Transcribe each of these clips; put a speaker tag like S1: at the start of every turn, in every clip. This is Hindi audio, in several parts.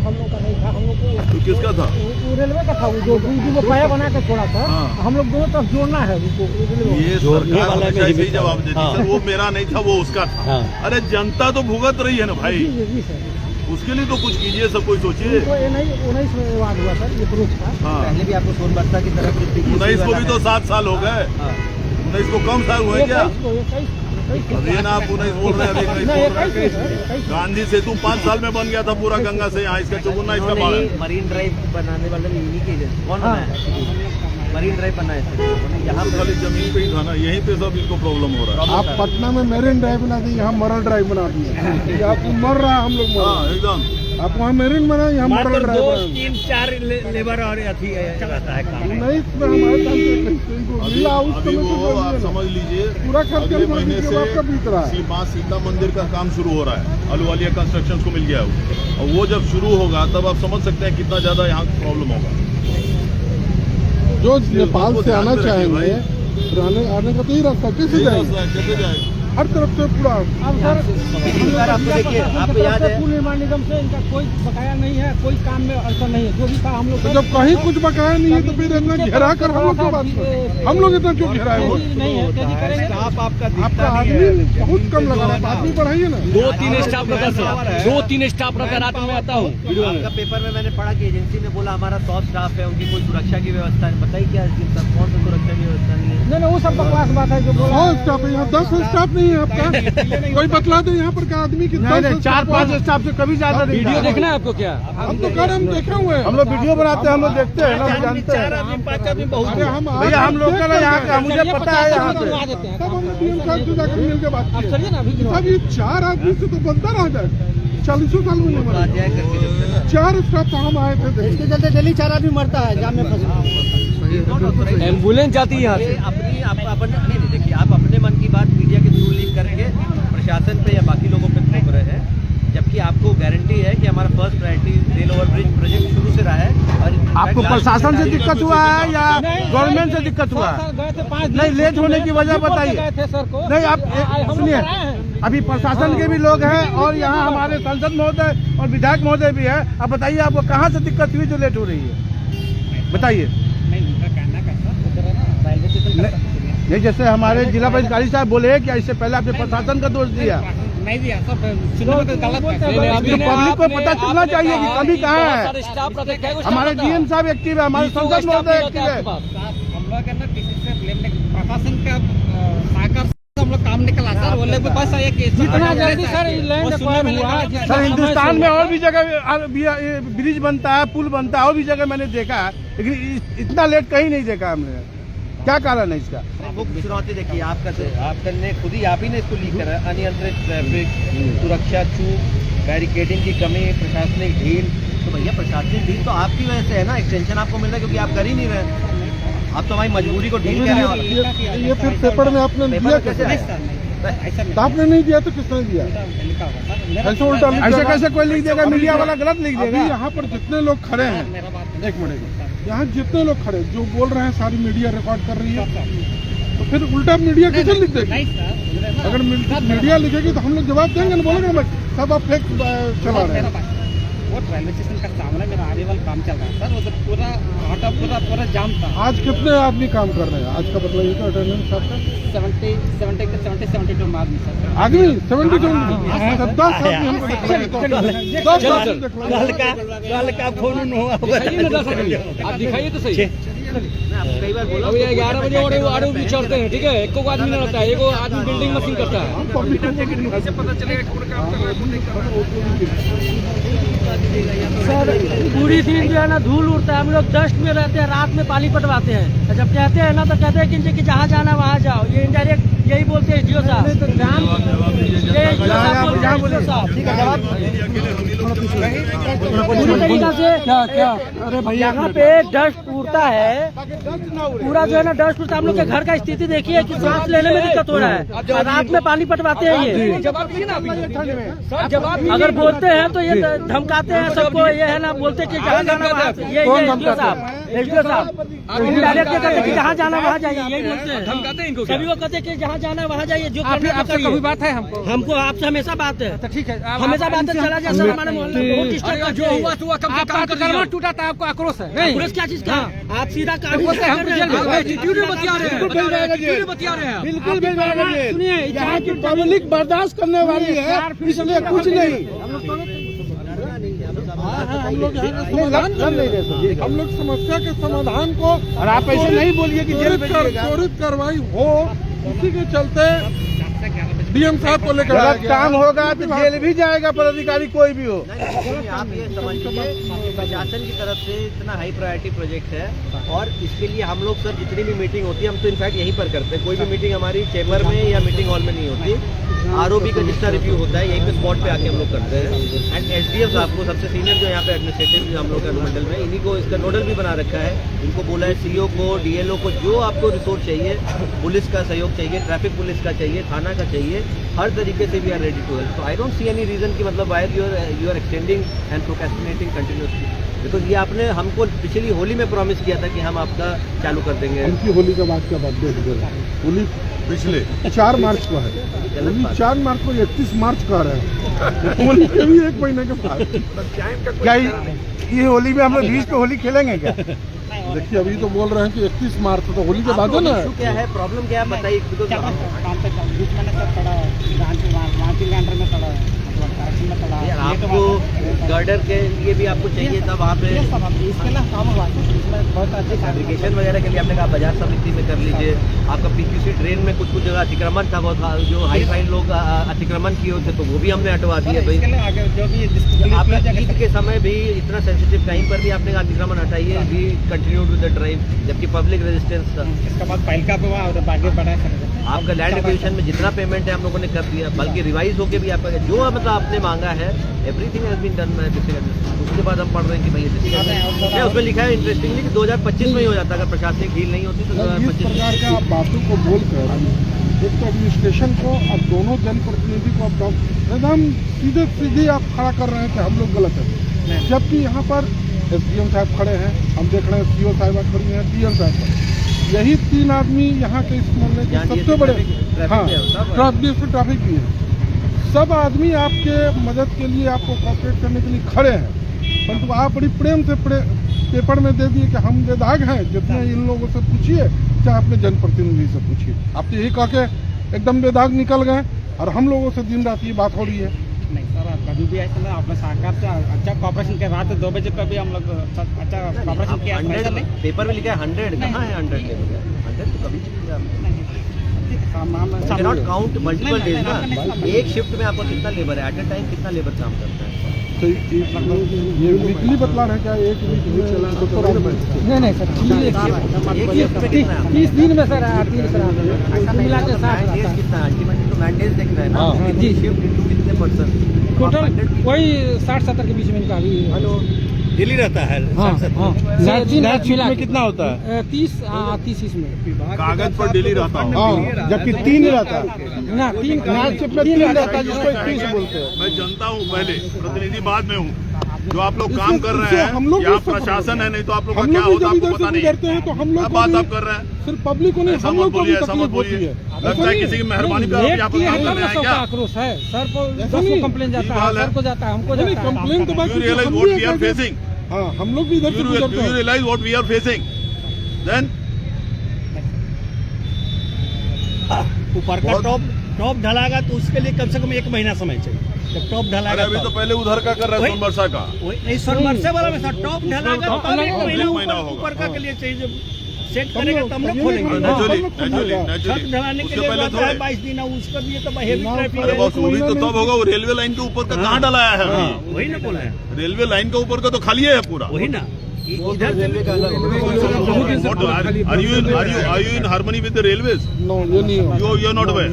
S1: हम लोग का नहीं था, हम लोग को
S2: तो किसका था?
S1: वो रेलवे का था, वो जो पाया बना के छोड़ा था। हम लोग दोनों तरफ जोड़ना है उनको।
S2: ये सरकार हमेशा ऐसे ही जवाब देती है, सर वो मेरा नहीं था, वो उसका था। अरे जनता तो भुगत रही है ना भाई,
S1: जी सर,
S2: उसके लिए तो कुछ कीजिए, सब कोई सोचिए।
S1: तो 19 में वाद हुआ सर, ये प्रूफ था।
S3: पहले भी आपको सोनभद्र की तरफ
S2: 19 को भी तो 7 साल हो गए, 19 को कम साल हुए क्या? अब ये ना आप 19 बोल रहे हैं, अभी 21 बोल रहे हैं। गांधी सेतु 5 साल में बन गया था पूरा गंगा से यहाँ, इसका चौगुना इसका बाढ़।
S3: मरीन ड्राइव बनाने वाले इन्हीं के एजेंसी कौन बनाया? मरीन ड्राइव बनाया यहाँ
S2: तो खाली जमीन पे ही था ना, यहीं पे सब इनको प्रॉब्लम हो रहा है।
S4: आप पटना में मेरीन ड्राइव बना दी, यहाँ मरल ड्राइव बना दिए। आपको मर रहा है, हम लोग मर
S2: एकदम।
S4: आप वहाँ मेरीन बना, यहाँ मरल ड्राइव
S3: 2-3-4 लेबर और अथी चलाता है काम।
S4: नहीं, हमारे मिला उस
S2: अभी वो आप समझ लीजिए
S4: पूरा
S2: अगले महीने से
S4: आपका बीत रहा है।
S2: माँ सीता मंदिर का काम शुरू हो रहा है, अहलुवालिया कंस्ट्रक्शन को मिल गया है वो, और वो जब शुरू होगा तब आप समझ सकते हैं कितना ज्यादा यहाँ प्रॉब्लम होगा।
S4: जो नेपाल से आना चाहेंगे, आने का तो ही रास्ता कैसे जाएगा? हर तरफ से पूरा।
S1: अब सर
S3: आपको देखिए, आप याद है
S1: पुल निर्माण निगम से इनका कोई बकाया नहीं है, कोई काम में अड़चन नहीं है, जो भी था हम लोग।
S4: तो जब कहीं कुछ बकाया नहीं है तो फिर इतना घेरा कर हम लोग क्यों बात करें? हम लोग इतना क्यों घेराए हुए?
S1: नहीं है, तेजी करेंगे।
S4: आपका आदमी बहुत कम लगा रहा है, आदमी बढ़ाइए ना।
S5: 2-3 स्टाफ रहता सर, 2-3 स्टाफ रहता, रात में आता हूँ।
S3: आपका पेपर में मैंने पढ़ा कि एजेंसी ने बोला हमारा 100 स्टाफ है, उनकी कोई सुरक्षा की व्यवस्था नहीं। बताइए क्या सर, कौन सा सुरक्षा की व्यवस्था नहीं है?
S1: नहीं, वो सब बकवास बात है जो बोला।
S4: 100 स्टाफ है यहाँ, 10 स्टाफ नहीं है आपका। कोई बतला दे यहाँ पर का आदमी कितना? 4-5 स्टाफ से कभी ज्यादा नहीं।
S5: वीडियो देखना है आपको क्या?
S4: हम तो कर, हम देखे हुए हैं। हम लोग वीडियो बनाते हैं, हम लोग देखते हैं ना, जानते हैं। भैया हम लोग का यहाँ का मुझे पता है, यहाँ पे तब हम डीएम साहब से जाकर मिल के बात किए। साहब ये 4 आदमी से तो बनता रह जाए, 40 साल में नहीं मरा। 4 स्टाफ हम आए थे,
S1: इसके चलते डेली 4 आदमी मरता है जाम में फंसा।
S5: एम्बुलेंस जाती है यहाँ से।
S3: नहीं देखिए, आप अपने मन की बात मीडिया के थ्रू लीक करके प्रशासन पे या बाकी लोगों पे थोप रहे हैं, जबकि आपको गारंटी है कि हमारा first priority rail over bridge project शुरू से रहा है। और
S4: आपको प्रशासन से दिक्कत हुआ है या गवर्नमेंट से दिक्कत हुआ है? नहीं, लेट होने की वजह बताइए। नहीं, आप सुनिए, अभी प्रशासन के भी लोग हैं और यहाँ हमारे सांसद महोदय और विधायक महोदय भी है। अब बताइए आपको कहाँ से दिक्कत हुई जो लेट हो रही है, बताइए। नहीं, जैसे हमारे जिला पदाधिकारी साहब बोले कि इससे पहले आपने प्रशासन का दोष दिया।
S1: नहीं दिया सब, गलत
S4: पब्लिक को पता चलना चाहिए कि कमी कहाँ है। हमारे डीएम साहब एक्टिव है, हमारे संसद महोदय एक्टिव है।
S1: हम लोग है ना किसी से प्रशासन का सहकार हम लोग काम निकला सर, बोले बस जितना जल्दी सर लैंड एक्वायर हुआ।
S4: सर हिंदुस्तान में और भी जगह ब्रिज बनता है, पुल बनता है, और भी जगह मैंने देखा है, लेकिन इतना लेट कहीं नहीं देखा हमने। क्या कारण है इसका?
S3: मुख्य चुनौती देखिए, आपका ने खुद ही आप ही ने इसको लीक करा, अनियंत्रित ट्रैफिक, सुरक्षा चूक, बैरिकेडिंग की कमी, प्रशासनिक ढील। तो भैया प्रशासनिक ढील तो आपकी वजह से है ना, एक्सटेंशन आपको मिल रहा है क्योंकि आप कर ही नहीं रहे। आप तो हमारी मजबूरी को ढील कर रहे हैं।
S4: ये फिर पेपर में आपने दिया कैसे? आपने नहीं दिया तो किसने दिया? ऐसे उल्टा ऐसे कैसे कोई लिख देगा? मीडिया वाला गलत लिख देगा। यहाँ पर जितने लोग खड़े हैं, एक मिनट, यहाँ जितने लोग खड़े जो बोल रहे हैं सारी मीडिया रिकॉर्ड कर रही है, तो फिर उल्टा मीडिया कैसे लिख देगी? अगर मीडिया लिखेगी तो हम लोग जवाब देंगे ना, बोलेंगे सब आप फेक चला रहे हैं।
S1: वो रेलवे स्टेशन का सामने मेरा आने वाला काम चल रहा है सर, उधर पूरा ऑटो पूरा जाम था।
S4: आज कितने आदमी काम कर रहे हैं? आज का बताइए तो अटेंडेंस आपका
S1: 72 आदमी सर।
S4: आदमी 72 10 आदमी हमको
S3: कल का फोन हुआ,
S5: आप दिखाइए तो सही।
S3: कई बार बोला
S5: 11 बजे ऑर्डर भी चढ़ते हैं, ठीक है, एक को आदमी नहीं रहता है, एक आदमी बिल्डिंग मशीन करता है।
S1: पता चलेगा सर, पूरी दिन जो है ना धूल उड़ता है। हम लोग डस्ट में रहते हैं, रात में पानी पटवाते हैं। जब कहते हैं ना तो कहते हैं कि जहाँ जाना वहाँ जाओ। ये इनडायरेक्ट यही बोलते हैं एसडीओ साहब। ठीक है, जवाब पूरी तरीका से।
S4: क्या? अरे भैया
S1: यहाँ पे डस्ट उड़ता है, पूरा जो है ना डस्ट उड़ता है। हम लोग के घर का स्थिति देखिए कि सांस लेने में दिक्कत हो रहा है। और रात में पानी पटवाते हैं ये।
S5: जवाब दीजिए ना, जवाब
S1: अगर बोलते हैं तो ये धमकाते हैं सबको। ये है ना, बोलते कि जहाँ जाना वहाँ, ये एसडीओ साहब डायरेक्ट कहते हैं कि जहाँ जाना वहाँ जाइए, यही बोलते हैं।
S5: धमकाते हैं इनको,
S1: सभी को कहते हैं कि जहाँ जाना है वहाँ जाइए, जो
S5: आपसे कभी बात है
S1: हमको आपसे हमेशा बात है।
S5: तो ठीक है,
S1: हमेशा बात है, चला जाए सर, हमारे मोहल्ले में बहुत डिस्टर्ब करते
S5: जो
S1: हैं।
S5: हुआ तो हुआ, आपका कर्मा टूटा था, आपको आक्रोश है नहीं?
S1: पुलिस क्या चीज का? आप सीधा कानून
S5: बोलते हैं हम जेल में
S1: सुनिए,
S5: एटीट्यूड में बतिया रहे हैं, बतिया रहे हैं।
S4: बिल्कुल भी यहाँ की पब्लिक बर्दाश्त करने वाली है, इसलिए कुछ नहीं। हम लोग समस्या के समाधान को, और आप ऐसे नहीं बोलिए कि त्वरित कार्रवाई हो, उसी के चलते डीएम साहब को लेकर काम होगा तो जेल भी जाएगा पदाधिकारी कोई भी हो।
S3: नहीं, आप ये समझिए प्रशासन की तरफ से इतना हाई प्रायोरिटी प्रोजेक्ट है, और इसके लिए हम लोग सर जितनी भी मीटिंग होती है, हम तो इनफैक्ट यहीं पर करते हैं। कोई भी मीटिंग हमारी चैम्बर में या मीटिंग हॉल में नहीं होती। आरओबी का जितना रिव्यू होता है यहीं पे स्पॉट पे आके हम लोग करते हैं। एंड एसडीएम साहब को, सबसे सीनियर जो यहाँ पे एडमिनिस्ट्रेटिव जो हम लोग के अनुमंडल में, इन्हीं को इसका नोडल भी बना रखा है। इनको बोला है सीओ को, डीएलओ को, जो आपको रिसोर्स चाहिए, पुलिस का सहयोग चाहिए, ट्रैफिक पुलिस का चाहिए, थाना का चाहिए, हर तरीके से we are ready to help. So I don't see any reason कि मतलब why you are extending and procrastinating continuously, because ये आपने हमको पिछली होली में प्रॉमिस किया था कि हम आपका चालू कर देंगे।
S4: उनकी होली का बात क्या बात होली
S2: पिछले
S4: 4 मार्च को है, होली 4 मार्च को 31 मार्च का रहे हैं, होली के भी 1 महीने के बाद। क्या ये होली में हम लोग 20 पे होली खेलेंगे क्या? देखिए अभी तो बोल रहे हैं कि 31 मार्च तो होली के बाद है ना।
S3: क्या है प्रॉब्लम, क्या है बताइए। यार आपको गर्डर के लिए भी आपको चाहिए था वहाँ पे, फैब्रिकेशन वगैरह के लिए आपने कहा बाजार समिति में कर लीजिए। आपका पीक्यूसी ड्रेन में कुछ जगह अतिक्रमण था, बहुत जो हाई फाई लोग अतिक्रमण किए होते, तो वो भी हमने हटवा दिया भाई। आपका ईद के समय भी इतना सेंसिटिव टाइम पर भी आपने कहा अतिक्रमण हटाइए, we continue to the drive, जबकि पब्लिक रेजिस्टेंस था।
S5: इसके बाद फाइल का आगे बढ़ा
S3: आपका लैंड एक्विजिशन में जितना पेमेंट है हम लोगों ने कर दिया, बल्कि रिवाइज होके भी आपका जो मतलब आपने मांगा है everything has been done by district. उसके बाद हम पढ़ रहे हैं कि भाई डिस्ट्रिक्ट उसमें लिखा है इंटरेस्टिंगली कि 2025 में ही हो जाता, अगर प्रशासनिक ढील नहीं होती तो
S4: इस
S3: 2025।
S4: प्रकार का आप बातों को बोलकर एक तो एडमिनिस्ट्रेशन को, अब दोनों जनप्रतिनिधि को आप एकदम सीधे आप खड़ा कर रहे हैं कि हम लोग गलत है, जबकि यहाँ पर एसडीएम साहब खड़े हैं, हम देख रहे हैं सीओ साहिबा खड़ी हैं, डीएम साहब खड़े, यही 3 आदमी यहाँ के इस मोहल्ले के सबसे बड़े, हाँ ट्रैफिक भी है। सब आदमी आपके मदद के लिए, आपको कोऑपरेट करने के लिए खड़े हैं, परंतु आप बड़ी प्रेम से पेपर में दे दिए कि हम बेदाग हैं, जितने इन लोगों से पूछिए, चाहे अपने जनप्रतिनिधि से पूछिए। आप तो यही कह के एकदम बेदाग निकल गए, और हम लोगों से दिन रात ये बात हो रही है।
S5: नहीं सर, कभी भी ऐसा ना, आपने सरकार से अच्छा कॉपरेशन के रात 2 बजे पर भी हम लोग अच्छा कॉपरेशन किया।
S3: 100 पेपर में लिखा है 100, कहाँ है 100? 100 तो कभी नॉट काउंट मल्टीपल डेज ना। एक शिफ्ट में आपका कितना लेबर है, एट ए टाइम कितना लेबर काम करता है?
S4: तो ये वीकली बतला रहे क्या? एक वीकली चला तो
S5: नहीं सर, 30 दिन में सर 3 मिला के 60
S3: कितना अल्टीमेटली तो मैंडेज देख रहे हैं ना जी। शिफ्ट इनटू कितने परसेंट
S5: टोटल वही 60-70 के बीच में इनका अभी
S3: हेलो डेली रहता है।
S4: में कितना होता है?
S5: 30 इसमें
S2: कागज पर डेली रहता हूँ,
S4: जबकि 3 रहता है
S5: ना, 3
S4: रहता है, जिसको 31 बोलते हैं।
S2: मैं जनता हूँ पहले, प्रतिनिधि बाद में हूँ। जो आप लोग काम कर रहे हैं,
S4: हम लोग
S2: यहाँ प्रशासन है, नहीं तो आप लोग का क्या होता है आपको पता नहीं
S4: हैं, तो हम लोग
S2: बात आप कर रहे हैं।
S4: सिर्फ पब्लिक को नहीं,
S2: ऐसा
S4: हम
S2: मत
S4: लोग को भी
S2: बोलिए, ऐसा मत
S4: तकलीफ होती
S2: बोलिए।
S4: है।
S2: लगता है किसी की मेहरबानी पे आप यहाँ पर काम करने आए क्या?
S5: आक्रोश है सर को, 10 कंप्लेन जाता है, सर को जाता है, हमको जाता है।
S4: कंप्लेन तो बात
S2: You realize what we are facing?
S4: हाँ, हम लोग भी इधर से
S2: Do
S4: गुजरते
S2: you
S4: हैं।
S2: realize what we are facing? Then
S1: ऊपर का टॉप ढलाएगा तो उसके लिए कम से कम 1 महीना समय चाहिए। जब टॉप
S2: अरे
S1: ढलाएगा
S2: अभी तो पहले उधर का कर रहे हैं सोनबरसा का।
S1: नहीं सोनबरसा वाला में सर टॉप ढलाएगा तो तब 1
S2: महीना
S1: महीना
S2: होगा।
S1: ऊपर का के लिए चाहिए। जब सेट करेगा तो हम लोग खोलेंगे। छत ढलाने के लिए
S2: पहले
S1: आता है 22 दिन, उसका भी तो हेवी ट्रैफिक
S2: अरे
S1: है।
S2: बस वो भी तो तब होगा, वो रेलवे लाइन के ऊपर का कहाँ डलाया है अभी?
S1: वही ना बोला है,
S2: रेलवे लाइन के ऊपर का तो खाली है पूरा।
S1: वही ना। इधर
S2: Are you in harmony with the railways?
S4: No, ये नहीं होगा।
S2: You're not aware.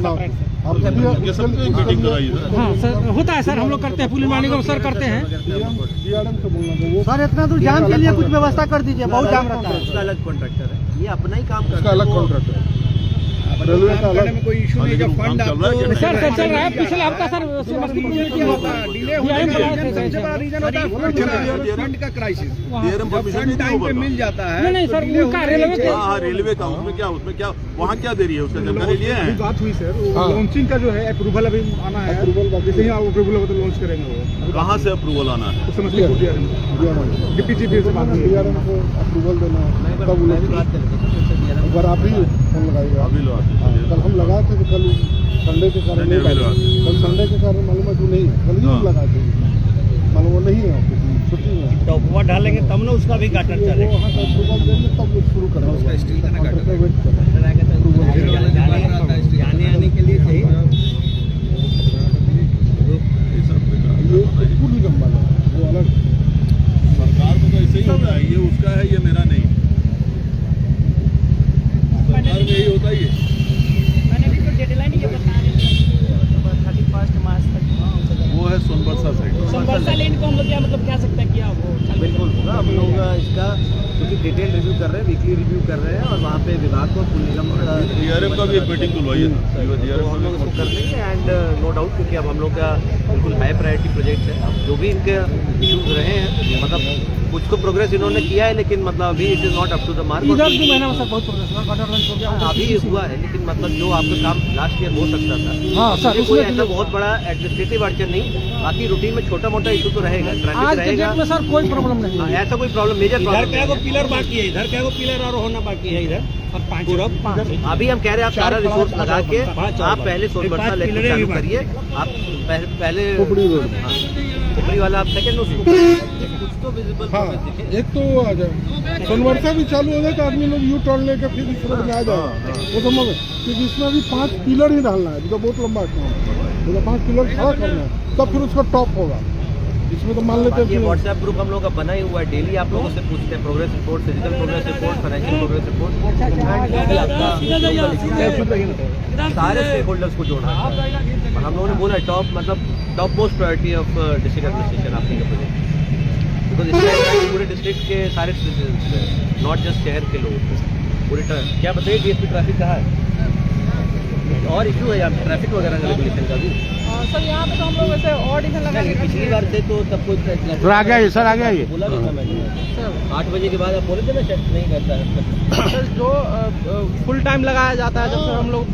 S4: आप
S2: ये सब मीटिंग कराइए सर।
S1: हाँ सर, होता है सर, हम लोग करते हैं, पुलिस वाहिनी को सर करते हैं।
S4: DRM से बोलना था वो
S3: सर इतना दूर जाम के लिए कुछ व्यवस्था कर दीजिए, बहुत जाम रहता है। उसका अलग कॉन्ट्रैक्टर है, ये अपना ही काम करता
S4: उसका
S3: है।
S4: अलग कॉन्ट्रैक्ट है, रेलवे का अलग।
S5: कोई इशू नहीं का फंड आपको
S1: सर सर चल रहा है, पिछले हफ्ता सर समस्तीपुर में किया होता है,
S5: डिले होने का सबसे बड़ा रीजन होता है फंड का क्राइसिस।
S2: DRM परमिशन नहीं
S5: टाइम पे
S2: दी
S5: मिल जाता है।
S1: नहीं सर, उनका रेलवे के
S2: हाँ रेलवे का, उसमें क्या वहाँ क्या देरी है, उसका जानकारी लिए हैं?
S5: बात हुई सर,
S4: हाँ।
S5: लॉन्चिंग का जो है अप्रूवल अभी आना है,
S4: अप्रूवल बाकी
S5: जैसे ही अप्रूवल हो तो लॉन्च करेंगे वो।
S2: कहाँ से अप्रूवल आना है?
S5: तो समस्तीपुर DRM DPGP से बात हुई है।
S4: DRM को अप्रूवल देना है, तब वो लोग एक बार आप ही फोन लगाइएगा।
S2: अभी लो
S4: हाँ, कल हम लगाए थे तो कल संडे के कारण
S2: नहीं, अभी लगाते हैं।
S4: कल संडे के कारण मालूम है जो नहीं है, कल ही हम लगाए थे, मालूम वो नहीं है ऑफिस में, छुट्टी में है।
S3: तो वो डालेंगे तब ना उसका भी गाटर
S4: वो
S3: चलेगा।
S4: वहाँ का अप्रूवल देंगे तब वो शुरू करेंगे।
S5: उसका स्टील का ना
S4: कॉन्ट्रैक्टर वेट कर रहा है।
S3: जाने आने के लिए चाहिए।
S4: ये बिल्कुल ही लंबा है, वो अलग
S2: सरकार को तो ऐसे ही होता है, ये उसका है ये मेरा नहीं, सरकार में यही होता ही है।
S1: मैंने भी तो डेडलाइन ये बता रहे हैं 31 मार्च तक।
S2: वो है सोनबरसा साइड।
S1: वर्षा लेन को हम लोग क्या मतलब कह सकते हैं कि वो
S3: बिल्कुल होगा, हम लोग इसका क्योंकि डिटेल रिव्यू कर रहे हैं, वीकली रिव्यू कर रहे हैं और वहाँ पे विभाग को पुल निगम
S2: DRM का भी एक मीटिंग बुलवाइए ना,
S3: तो हम लोग इसको कर लेंगे एंड नो डाउट, क्योंकि अब हम लोग का बिल्कुल हाई प्रायोरिटी प्रोजेक्ट है। अब जो भी इनके इश्यूज रहे हैं, मतलब कुछ तो प्रोग्रेस इन्होंने किया है, लेकिन मतलब अभी it is not up to the mark.
S1: इधर 2 महीना में सर बहुत प्रोग्रेस हुआ, गटर लॉन्च हो गया
S3: अभी हुआ है, लेकिन मतलब जो आपका काम लास्ट ईयर हो सकता था,
S1: हाँ सर,
S3: उसमें कोई
S1: उसमें
S3: ऐसा बहुत बड़ा एडमिनिस्ट्रेटिव अड़चन नहीं, बाकी रूटीन में छोटा मोटा इशू तो रहेगा,
S1: आज
S3: ट्रैफिक
S1: के
S3: रहेगा।
S1: डेट में सर कोई प्रॉब्लम नहीं
S3: हाँ,
S1: है।
S3: ऐसा कोई प्रॉब्लम मेजर प्रॉब्लम
S5: पिलर बाकी है, इधर क्या वो पिलर और होना बाकी है इधर, और 5
S3: अभी हम कह रहे हैं आप सारा रिसोर्स लगा के आप पहले सोनबरसा लेकर चालू करिए। आप पहले
S4: खोपड़ी रोड।
S3: हाँ, खोपड़ी वाला आप सेकंड उसको कुछ तो विजिबल
S4: हाँ, एक तो वो आ जाए, सोनवर्षा भी चालू हो जाए तो आदमी लोग यू टर्न लेकर फिर इस रोड में आ जाए, वो तो मगर क्योंकि इसमें अभी 5 पिलर ही डालना है, तो बहुत लंबा काम है, तो 5 पिलर खड़ा करना है, तब फिर उसका टॉप होगा। इसमें तो मान लेते
S3: ये
S4: हैं
S3: व्हाट्सएप ग्रुप हम लोग का बना ही हुआ है, डेली आप लोगों से पूछते हैं progress report, physical progress report, financial progress report, सारे स्टेक होल्डर्स को जोड़ना है। और हम लोगों ने बोला top most priority of district administration आपकी का प्रोजेक्ट, बिकॉज इसमें पूरे डिस्ट्रिक्ट के सारे सिटीजन, नॉट जस्ट शहर के लोग, पूरे क्या बताइए DSP ट्रैफिक कहाँ है और इशू है यहाँ पे ट्रैफिक वगैरह का रेगुलेशन का भी।
S1: सर यहाँ पे तो हम लोग वैसे और डिवीजन लगा के
S3: पिछली बार से तो सब कुछ
S4: आ गया ये सर, आ गया ये
S3: बोला भी था मैंने 8 बजे के बाद आप बोले थे ना शायद नहीं करता है।
S6: सर जो फुल टाइम लगाया जाता है, जब सर हम लोग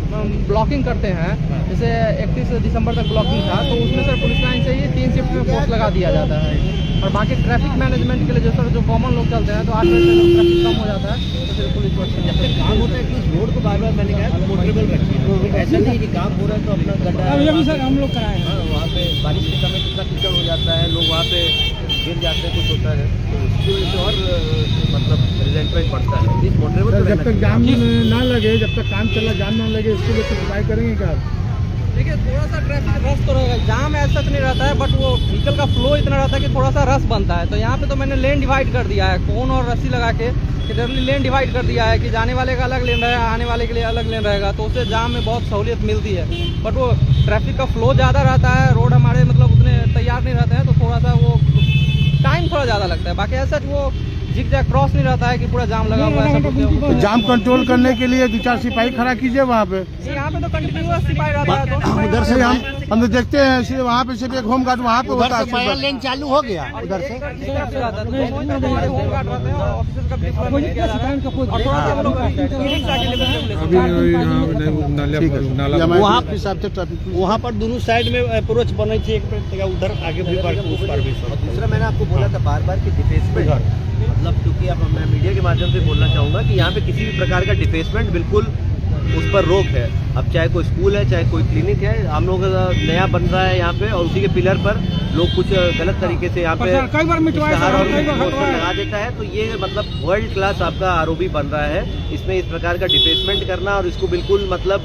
S6: ब्लॉकिंग करते हैं, जैसे 31 दिसंबर तक ब्लॉकिंग था, तो उसमें सर पुलिस लाइन से ही 3 शिफ्ट में फोर्स लगा दिया जाता है। और बाकी ट्रैफिक मैनेजमेंट के लिए जो सर जो कॉमन लोग चलते हैं, तो 8 बजे से ट्रैफिक कम हो जाता है, तो फिर पुलिस
S3: जब तक काम होता है कि उस रोड को बार बार मैंने कहा मोटरेबल रखिए, ऐसा नहीं कि काम हो रहा है तो अपना गड्ढा
S1: ये भी सर हम लोग कराए हैं।
S3: हाँ, वहाँ पे बारिश के समय कितना कीचड़ हो जाता है, लोग वहाँ पे गिर जाते हैं, कुछ होता है, तो उसकी वजह से और मतलब रिजेंटमेंट बढ़ता है। इस मोटरेबल
S4: जब तक जाम ना लगे, जब तक काम चला जाम ना लगे, इसके लिए कुछ उपाय करेंगे क्या?
S6: देखिए थोड़ा सा ट्रैफिक रस तो रहेगा, जाम ऐसा नहीं रहता है, बट वो व्हीकल का फ्लो इतना रहता है कि थोड़ा सा रस बनता है। तो यहाँ पे तो मैंने लेन डिवाइड कर दिया है, कोन और रस्सी लगा के इधरली लेन डिवाइड कर दिया है कि जाने वाले का अलग लेन रहेगा, आने वाले के लिए अलग लेन रहेगा, तो उससे जाम में बहुत सहूलियत मिलती है। बट वो ट्रैफिक का फ्लो ज़्यादा रहता है, रोड हमारे मतलब उतने तैयार नहीं रहते हैं, तो थोड़ा सा वो टाइम थोड़ा ज़्यादा लगता है। बाकी ऐसा वो जिग जैग क्रॉस नहीं रहता है कि पूरा जाम लगा हुआ है।
S4: तो जाम कंट्रोल करने के लिए 2-4 सिपाही खड़ा कीजिए वहाँ पे।
S6: यहाँ पे तो कंटिन्यूअस सिपाही रहता है, तो
S4: उधर से हम तो देखते हैं सिर्फ वहाँ पे सिर्फ एक होम गार्ड वहाँ पे होता है।
S3: लेन चालू हो गया उधर से
S6: हमारे होम गार्ड रहते हैं और ऑफिसर्स का डिप्लॉयमेंट किया जाता है, और थोड़ा सा हम लोग ई-रिक्शा के लिए
S3: वहाँ पर दोनों साइड में अप्रोच बने थे, एक उधर आगे भी उस पर भी। दूसरा मैंने आपको बोला था बार बार कि डिफेसमेंट, मतलब क्योंकि अब मैं मीडिया के माध्यम से बोलना चाहूँगा कि यहाँ पे किसी भी प्रकार का डिफेसमेंट बिल्कुल उस पर रोक है। अब चाहे कोई स्कूल है, चाहे कोई क्लिनिक है, हम लोग नया बन रहा है यहाँ पे, और उसी के पिलर पर लोग कुछ गलत तरीके से यहाँ पे
S1: कई बार
S3: इश्तेहार और पोस्टर लगा देता है, तो ये मतलब वर्ल्ड क्लास आपका आरोपी बन रहा है। इसमें इस प्रकार का डिफेसमेंट करना और इसको बिल्कुल मतलब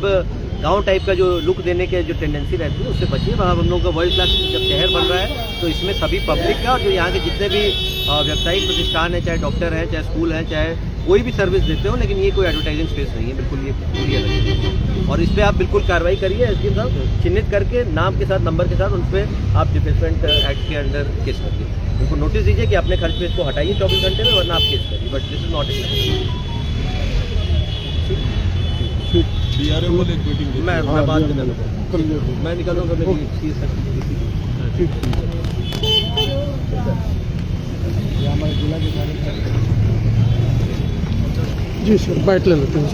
S3: गांव टाइप का जो लुक देने के जो टेंडेंसी रहती है उससे बचिए। वहाँ हम लोग का वर्ल्ड क्लास जब शहर बन रहा है तो इसमें सभी पब्लिक का और जो यहाँ के जितने भी व्यावसायिक प्रतिष्ठान है, चाहे डॉक्टर हैं, चाहे स्कूल हैं, चाहे कोई भी सर्विस देते हो, लेकिन ये कोई एडवर्टाइजिंग स्पेस नहीं है, बिल्कुल ये पूरी अलग है। और इस पर आप बिल्कुल कार्रवाई करिए, एसडीएम साहब चिन्हित करके नाम के साथ, नंबर के साथ उन पर आप डिफेसमेंट एक्ट के अंडर केस करिए। उनको नोटिस दीजिए कि अपने खर्च पे इसको हटाइए 24 घंटे में, वरना आप केस करिए। But this is not
S2: DRM वाले एक मीटिंग
S3: मैं बात कर लूँगा, मैं निकल रहा हूँ।
S4: जी सर, बाइट ले लेते हैं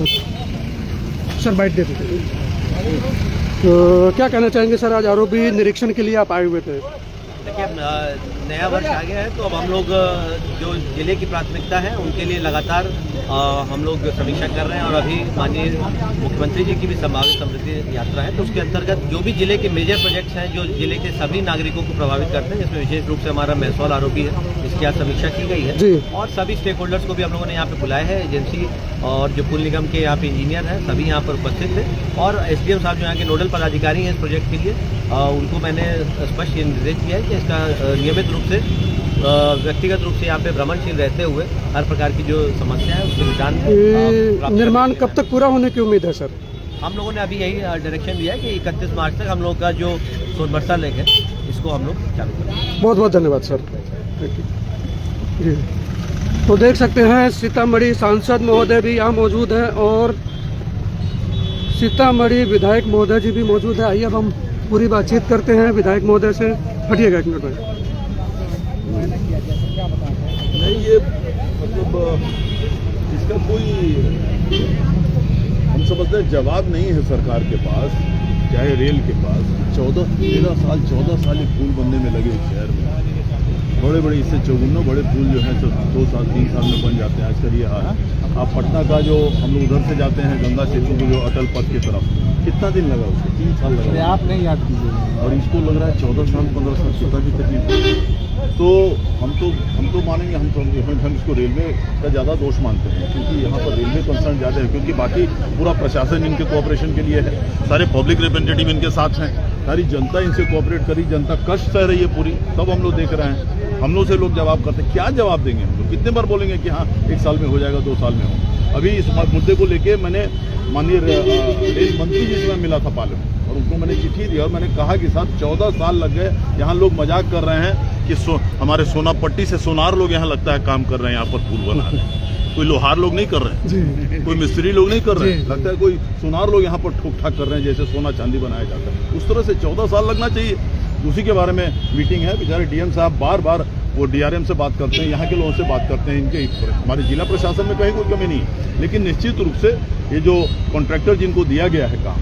S4: सर, बाइट दे देते हैं। तो क्या कहना चाहेंगे सर, आज आरोपी निरीक्षण के लिए आप आए हुए थे?
S3: देखिए, नया वर्ष आ गया है, तो अब हम लोग जो जिले की प्राथमिकता है उनके लिए लगातार हम लोग समीक्षा कर रहे हैं। और अभी माननीय मुख्यमंत्री जी की भी संभावित समृद्धि यात्रा है, तो उसके अंतर्गत जो भी जिले के मेजर प्रोजेक्ट्स हैं जो जिले के सभी नागरिकों को प्रभावित करते हैं, जिसमें विशेष रूप से हमारा महसूल आरोपी है, इसकी आज समीक्षा की गई है। और सभी स्टेक होल्डर्स को भी हम लोगों ने यहाँ पे बुलाया है, एजेंसी और जो पुल निगम के यहाँ पे इंजीनियर हैं सभी यहाँ पर उपस्थित थे। और एसडीएम साहब जो यहाँ के नोडल पदाधिकारी हैं इस प्रोजेक्ट के लिए, उनको मैंने स्पष्ट ये निर्देश किया है कि इसका नियमित रूप से व्यक्तिगत रूप से यहाँ पे भ्रमणशील रहते हुए हर प्रकार की जो समस्या है उसके निदान। निर्माण
S4: कब तक पूरा होने की उम्मीद है सर?
S3: हम लोगों ने अभी यही डायरेक्शन दिया है कि 31 मार्च तक हम लोग का जो सोनबरसा लेक है इसको हम लोग चालू करेंगे।
S4: बहुत बहुत धन्यवाद सर। जी, तो देख सकते हैं सीतामढ़ी सांसद महोदय भी यहाँ मौजूद हैं और सीतामढ़ी विधायक महोदय जी भी मौजूद है। आइए अब हम पूरी बातचीत करते हैं विधायक महोदय से। हटिएगा एक मिनट में।
S2: नहीं, ये मतलब इसका कोई हम समझते हैं जवाब नहीं है सरकार के पास, चाहे रेल के पास। 14 साल ये पुल बनने में लगे शहर में, बड़े इससे 54 बड़े पुल जो हैं 2 साल 3 साल में बन जाते हैं। आजकल ये हाल है। आप पटना का जो हम लोग उधर से जाते हैं गंगा सेतु को, जो अटल पथ की तरफ, कितना दिन लगा उसको? 3 साल लगा।
S4: आप नहीं याद कीजिए।
S2: और इसको लग रहा है 14 साल 15 साल कितना भी तकलीफ। तो हम तो मानेंगे, हम इसको रेलवे का ज़्यादा दोष मानते हैं, क्योंकि यहाँ पर रेलवे कंसर्न ज़्यादा है, क्योंकि बाकी पूरा प्रशासन इनके कोऑपरेशन के लिए है, सारे पब्लिक रिप्रेजेंटेटिव इनके साथ हैं, सारी जनता इनसे कोऑपरेट करी, जनता कष्ट सह रही है पूरी, तब हम लोग देख रहे हैं। हम लोग से लोग जवाब करते हैं, क्या जवाब देंगे हम लोग? कितने बार बोलेंगे कि हाँ 1 साल में हो जाएगा, 2 साल में हो। अभी इस मुद्दे को लेके मैंने माननीय रेल मंत्री जी से मिला था पार्लियामेंट, और उनको मैंने चिट्ठी दी और मैंने कहा कि साहब 14 साल लग गए। यहाँ लोग मजाक कर रहे हैं कि हमारे सोनापट्टी से सोनार लोग यहाँ लगता है काम कर रहे हैं, यहाँ पर पुल बना रहे हैं। कोई लोहार लोग नहीं कर रहे हैं, कोई मिस्त्री लोग नहीं कर रहे हैं, लगता है कोई सोनार लोग यहाँ पर ठोक ठाक कर रहे हैं, जैसे सोना चांदी बनाया जाता है। उस तरह से 14 साल लगना चाहिए। उसी के बारे में मीटिंग है। बेचारे डीएम साहब बार वो डीआरएम से बात करते हैं, यहाँ के लोगों से बात करते हैं। इनके हमारे जिला प्रशासन में कहीं कोई कमी नहीं है, लेकिन निश्चित रूप से ये जो कॉन्ट्रैक्टर जिनको दिया गया है काम,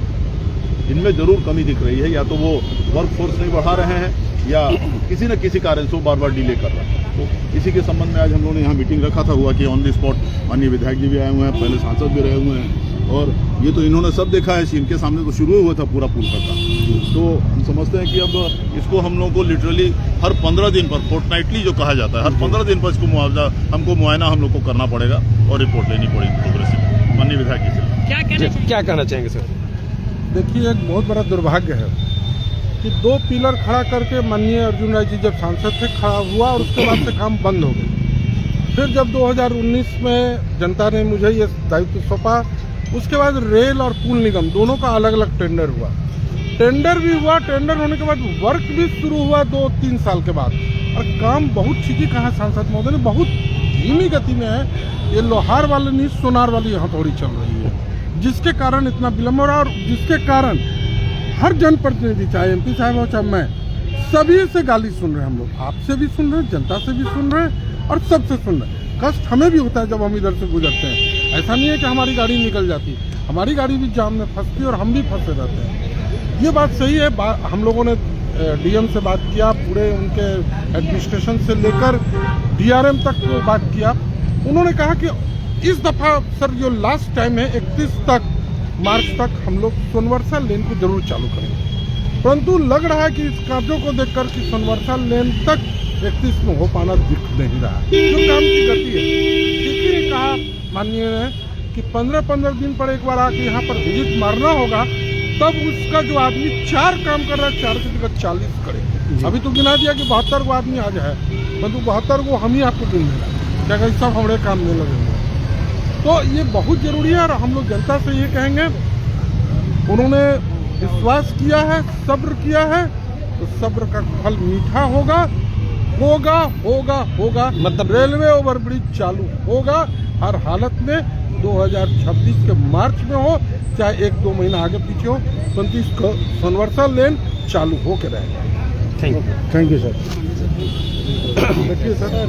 S2: इनमें जरूर कमी दिख रही है। या तो वो वर्क फोर्स नहीं बढ़ा रहे हैं, या किसी न किसी कारण से वो बार डिले कर रहे हैं। तो इसी के संबंध में आज हम लोगों ने यहाँ मीटिंग रखा था। हुआ कि ऑन द स्पॉट माननीय विधायक जी भी आए हुए हैं, पहले सांसद भी रहे हुए हैं, और ये तो इन्होंने सब देखा है। इनके सामने तो शुरू हुआ था पूरा पुल का काम। तो हम समझते हैं कि अब इसको हम लोगों को लिटरली हर 15 दिन पर, फोर्टनाइटली जो कहा जाता है, हर 15 दिन पर इसको मुआयना हम लोग को करना पड़ेगा और रिपोर्ट लेनी पड़ेगी प्रोग्रेसिव। माननीय विधायक जी से
S4: क्या कहना चाहेंगे सर? देखिए, एक बहुत बड़ा दुर्भाग्य है कि 2 पिलर खड़ा करके माननीय अर्जुन राय जी जब सांसद थे खड़ा हुआ, और उसके बाद से काम बंद हो गए। फिर जब 2019 में जनता ने मुझे ये दायित्व सौंपा, उसके बाद रेल और पुल निगम दोनों का अलग अलग टेंडर हुआ। टेंडर भी हुआ, टेंडर होने के बाद वर्क भी शुरू हुआ 2-3 साल के बाद, और काम बहुत ठीक ही कहा सांसद महोदय ने, बहुत धीमी गति में है। ये लोहार वाले नहीं, सोनार वाली यहाँ थोड़ी चल रही है, जिसके कारण इतना विलम्ब हो रहा है। और जिसके कारण हर जनप्रतिनिधि, चाहे एमपी साहब हो चाहे मैं, सभी से गाली सुन रहे हैं हम लोग। आपसे भी सुन रहे हैं, जनता से भी सुन रहे हैं, और सबसे सुन रहे हैं। कष्ट हमें भी होता है जब हम इधर से गुजरते हैं। ऐसा नहीं है कि हमारी गाड़ी निकल जाती, हमारी गाड़ी भी जाम में फंसती है और हम भी फंसे रहते हैं। ये बात सही है। हम लोगों ने डीएम से बात किया, पूरे उनके एडमिनिस्ट्रेशन से लेकर डीआरएम तक बात किया। उन्होंने कहा कि इस दफ़ा सर जो लास्ट टाइम है 31 मार्च तक हम लोग सोनवर्षा लेन को जरूर चालू करेंगे, परंतु लग रहा है कि इस कार्यों को देखकर कि सोनवर्षा लेन तक 31 में हो पाना दिख नहीं रहा है। जो काम की गति है, इसीलिए कहा माननीय ने कि 15-15 दिन पर एक बार आके यहाँ पर विजिट मारना होगा, तब उसका जो आदमी 4 काम कर रहा है 4 की जगह 40 करे। अभी तो गिना दिया कि 72 को आदमी आज है, परंतु 72 को हम ही आपको गिन देना, क्या सब हमारे काम में लगे हुए। तो ये बहुत जरूरी है और हम लोग जनता से ये कहेंगे, उन्होंने विश्वास किया है, सब्र किया है, तो सब्र का फल मीठा होगा, होगा होगा होगा। मतलब रेलवे ओवरब्रिज चालू होगा हर हालत में, 2026 के मार्च में हो, चाहे 1-2 महीना आगे पीछे हो, 29 को सोनवर्षा लेन चालू होकर रहेगा।
S5: Thank you
S4: thank you sir. देखिए सर।